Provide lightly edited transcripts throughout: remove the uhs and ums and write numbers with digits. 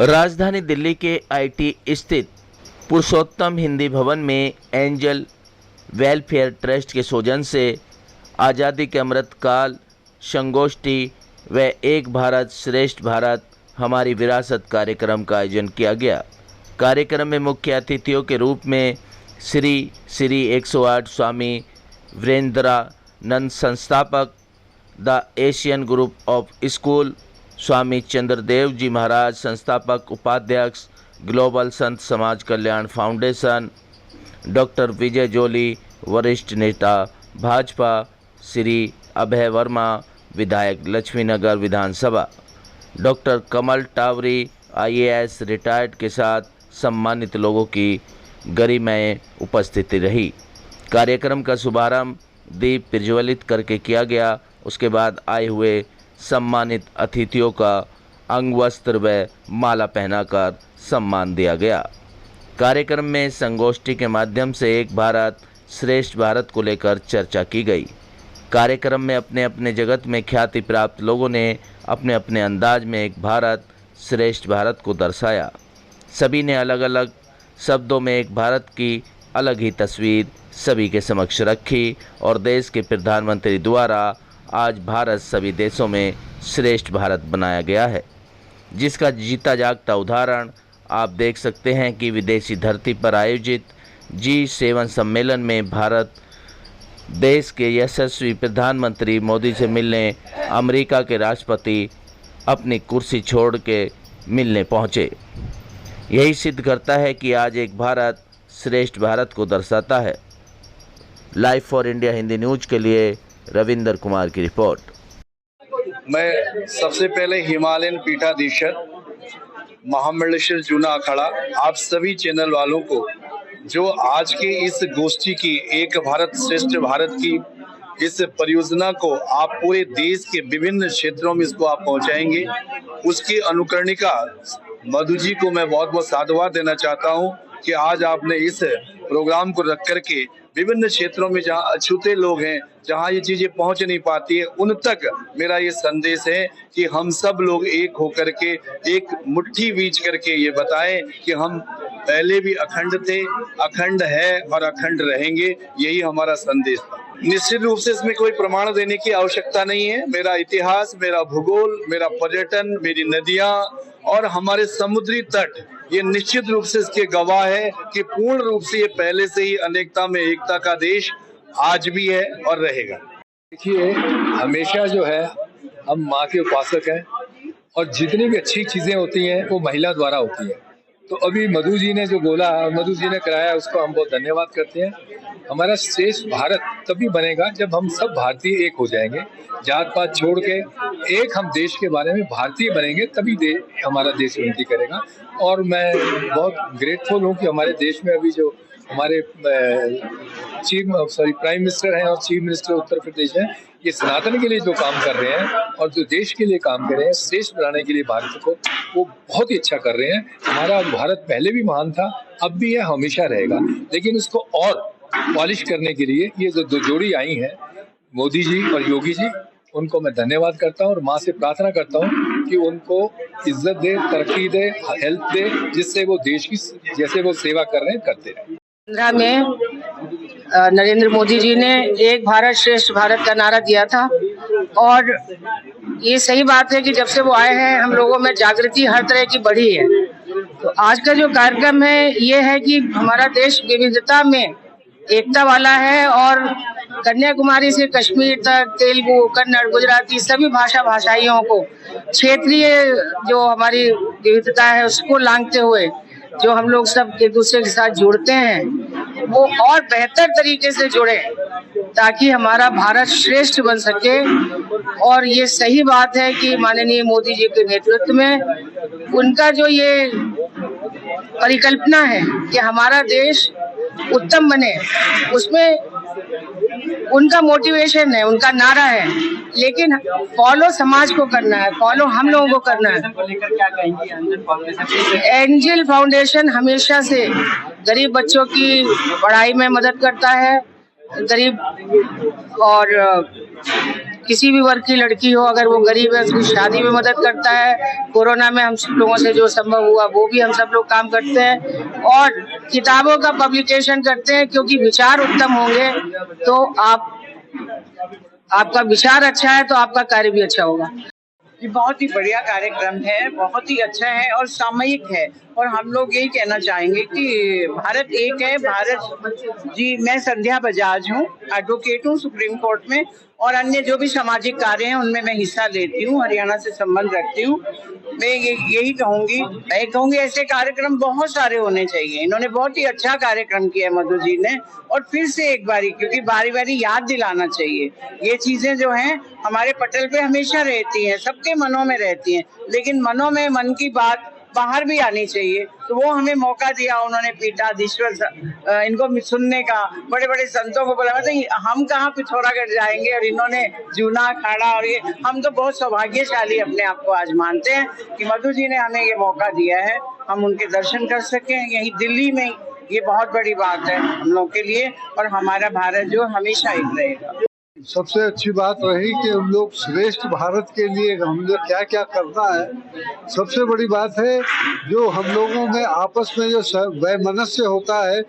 राजधानी दिल्ली के आईटी स्थित पुरुषोत्तम हिंदी भवन में एंजल वेलफेयर ट्रस्ट के सौजन्य से आज़ादी के अमृत काल संगोष्ठी व एक भारत श्रेष्ठ भारत हमारी विरासत कार्यक्रम का आयोजन किया गया। कार्यक्रम में मुख्य अतिथियों के रूप में श्री 108 स्वामी वीरेंद्रानंद संस्थापक the Asian group of school, Swami Chandradev ji Maharaj संस्थापक उपाध्यक्ष ग्लोबल संत समाज कल्याण फाउंडेशन, डॉक्टर विजय जोली वरिष्ठ नेता भाजपा, श्री अभय वर्मा विधायक लक्ष्मीनगर विधानसभा, डॉक्टर कमल टावरी IAS रिटायर्ड के साथ सम्मानित लोगों की गरिमामय उपस्थिति रही। कार्यक्रम का शुभारंभ दीप प्रज्वलित करके किया गया। उसके बाद आए हुए सम्मानित अतिथियों का अंग वस्त्र व माला पहनाकर सम्मान दिया गया। कार्यक्रम में संगोष्ठी के माध्यम से एक भारत श्रेष्ठ भारत को लेकर चर्चा की गई। कार्यक्रम में अपने अपने जगत में ख्याति प्राप्त लोगों ने अपने अपने अंदाज में एक भारत श्रेष्ठ भारत को दर्शाया। सभी ने अलग अलग शब्दों में एक भारत की अलग ही तस्वीर सभी के समक्ष रखी और देश के प्रधानमंत्री द्वारा आज भारत सभी देशों में श्रेष्ठ भारत बनाया गया है, जिसका जीता जागता उदाहरण आप देख सकते हैं कि विदेशी धरती पर आयोजित G7 सम्मेलन में भारत देश के यशस्वी प्रधानमंत्री मोदी से मिलने अमेरिका के राष्ट्रपति अपनी कुर्सी छोड़ के मिलने पहुंचे। यही सिद्ध करता है कि आज एक भारत श्रेष्ठ भारत को दर्शाता है। Live for India Hindi news के लिए रविंदर कुमार की रिपोर्ट। मैं सबसे पहले हिमालयन पीठाधीश्वर महामंडलेश्वर जूना अखाड़ा आप सभी चैनल वालों को जो आज के इस गोष्ठी की एक भारत श्रेष्ठ भारत की इस परियोजना को आप पूरे देश के विभिन्न क्षेत्रों में इसको आप पहुंचाएंगे, उसकी अनुकरणिका मधु जी को मैं बहुत बहुत साधुवाद देना चाहता हूं कि आज आपने इस प्रोग्राम को रख करके विभिन्न क्षेत्रों में जहां अछूते लोग हैं, जहां ये चीजें पहुंच नहीं पाती है, उन तक मेरा ये संदेश है कि हम सब लोग एक होकर के एक मुट्ठी बीच करके ये बताएं कि हम पहले भी अखंड थे, अखंड है और अखंड रहेंगे। यही हमारा संदेश था। निश्चित रूप से इसमें कोई प्रमाण देने की आवश्यकता नहीं है। मेरा इतिहास, मेरा भूगोल, मेरा पर्यटन, मेरी नदियां और हमारे समुद्री तट ये निश्चित रूप से इसके गवाह है कि पूर्ण रूप से ये पहले से ही अनेकता में एकता का देश आज भी है और रहेगा। देखिए, हमेशा जो है हम माँ के उपासक हैं और जितनी भी अच्छी चीजें होती हैं वो महिला द्वारा होती है। तो अभी मधु जी ने जो बोला, मधु जी ने कराया, उसको हम बहुत धन्यवाद करते हैं। हमारा श्रेष्ठ भारत तभी बनेगा जब हम सब भारतीय एक हो जाएंगे, जात पात छोड़ के एक हम देश के बारे में भारतीय बनेंगे, तभी हमारा देश उन्नति करेगा। और मैं बहुत ग्रेटफुल हूँ कि हमारे देश में अभी जो हमारे प्राइम मिनिस्टर हैं और चीफ मिनिस्टर उत्तर प्रदेश हैं, ये सनातन के लिए जो काम कर रहे हैं और जो देश के लिए काम कर रहे हैं, श्रेष्ठ बनाने के लिए भारत को, वो बहुत ही अच्छा कर रहे हैं। हमारा भारत पहले भी महान था, अब भी है, हमेशा रहेगा। लेकिन इसको और पॉलिश करने के लिए ये जो दो जोड़ी आई हैं, मोदी जी और योगी जी, उनको मैं धन्यवाद करता हूँ और माँ से प्रार्थना करता हूँ कि उनको इज्जत दे, तरक्की दे, हेल्प दे, जिससे वो देश की जैसे वो सेवा कर रहे हैं करते रहें। में नरेंद्र मोदी जी ने एक भारत श्रेष्ठ भारत का नारा दिया था और ये सही बात है कि जब से वो आए हैं हम लोगों में जागृति हर तरह की बढ़ी है। तो आज का जो कार्यक्रम है ये है कि हमारा देश विविधता में एकता वाला है और कन्याकुमारी से कश्मीर तक तेलुगु, कन्नड़, गुजराती सभी भाषाइयों को क्षेत्रीय जो हमारी विविधता है उसको लांघते हुए जो हम लोग सब एक दूसरे के साथ जुड़ते हैं वो और बेहतर तरीके से जुड़े ताकि हमारा भारत श्रेष्ठ बन सके। और ये सही बात है कि माननीय मोदी जी के नेतृत्व में उनका जो ये परिकल्पना है कि हमारा देश उत्तम बने, उसमें उनका मोटिवेशन है, उनका नारा है, लेकिन फॉलो समाज को करना है, फॉलो हम लोगों को करना है। एंजल फाउंडेशन हमेशा से गरीब बच्चों की पढ़ाई में मदद करता है, गरीब और किसी भी वर्ग की लड़की हो, अगर वो गरीब है उसकी शादी में मदद करता है। कोरोना में हम सब लोगों से जो संभव हुआ वो भी हम सब लोग काम करते हैं और किताबों का पब्लिकेशन करते हैं, क्योंकि विचार उत्तम होंगे तो आपका विचार अच्छा है तो आपका कार्य भी अच्छा होगा। ये बहुत ही बढ़िया कार्यक्रम है, बहुत ही अच्छा है और सामयिक है। और हम लोग यही कहना चाहेंगे कि भारत एक है। भारत जी, मैं संध्या बजाज हूँ, एडवोकेट हूँ सुप्रीम कोर्ट में, और अन्य जो भी सामाजिक कार्य हैं उनमें मैं हिस्सा लेती हूँ, हरियाणा से संबंध रखती हूँ। मैं यही कहूँगी ऐसे कार्यक्रम बहुत सारे होने चाहिए। इन्होंने बहुत ही अच्छा कार्यक्रम किया है मधु जी ने, और फिर से एक बारी, क्योंकि बारी बारी याद दिलाना चाहिए। ये चीजें जो हैं हमारे पटल पे हमेशा रहती हैं, सबके मनों में रहती हैं, लेकिन मनों में मन की बात बाहर भी आनी चाहिए। तो वो हमें मौका दिया उन्होंने, पीठाधीश्वर इनको सुनने का, बड़े बड़े संतों को बोला। मतलब हम कहाँ पिथौरागढ़ जाएंगे, और इन्होंने जूना अखाड़ा, और ये हम तो बहुत सौभाग्यशाली अपने आप को आज मानते हैं कि मधु जी ने हमें ये मौका दिया है, हम उनके दर्शन कर सकें यहीं दिल्ली में। ये बहुत बड़ी बात है हम लोग के लिए, और हमारा भारत जो हमेशा एक रहेगा। सबसे अच्छी बात रही कि हम लोग श्रेष्ठ भारत के लिए हम लोग क्या क्या करना है। सबसे बड़ी बात है जो हम लोगों में आपस में जो वैमनस्य होता है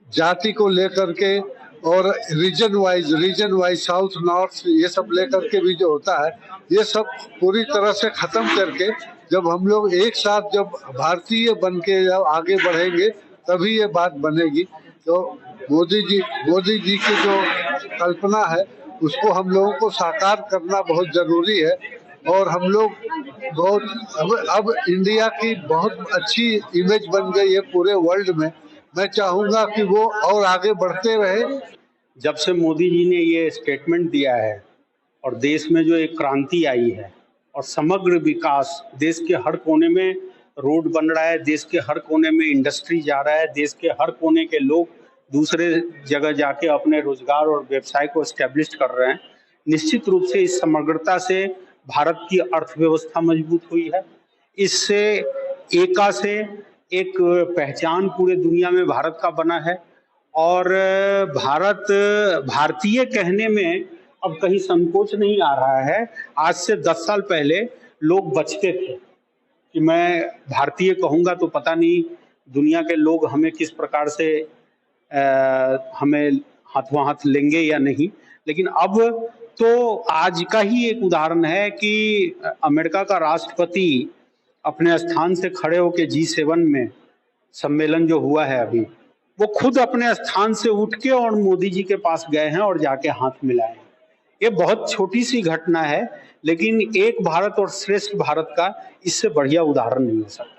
जाति को लेकर के, और रीजन वाइज साउथ नॉर्थ ये सब लेकर के भी जो होता है, ये सब पूरी तरह से खत्म करके जब हम लोग एक साथ जब भारतीय बन के जब आगे बढ़ेंगे तभी ये बात बनेगी। तो मोदी जी की जो कल्पना है उसको हम लोगों को साकार करना बहुत जरूरी है। और हम लोग अब इंडिया की बहुत अच्छी इमेज बन गई है पूरे वर्ल्ड में। मैं चाहूँगा कि वो और आगे बढ़ते रहे। जब से मोदी जी ने ये स्टेटमेंट दिया है और देश में जो एक क्रांति आई है और समग्र विकास, देश के हर कोने में रोड बन रहा है, देश के हर कोने में इंडस्ट्री जा रहा है, देश के हर कोने के लोग दूसरे जगह जाके अपने रोजगार और व्यवसाय को एस्टेब्लिश कर रहे हैं। निश्चित रूप से इस समग्रता से भारत की अर्थव्यवस्था मजबूत हुई है। इससे एका से एक पहचान पूरे दुनिया में भारत का बना है, और भारतीय कहने में अब कहीं संकोच नहीं आ रहा है। आज से 10 साल पहले लोग बचते थे कि मैं भारतीय कहूँगा तो पता नहीं दुनिया के लोग हमें किस प्रकार से हमें हाथों हाथ लेंगे या नहीं। लेकिन अब तो आज का ही एक उदाहरण है कि अमेरिका का राष्ट्रपति अपने स्थान से खड़े होकर G7 में सम्मेलन जो हुआ है अभी, वो खुद अपने स्थान से उठ के और मोदी जी के पास गए हैं और जाके हाथ मिलाए। ये बहुत छोटी सी घटना है, लेकिन एक भारत और श्रेष्ठ भारत का इससे बढ़िया उदाहरण नहीं हो सकता।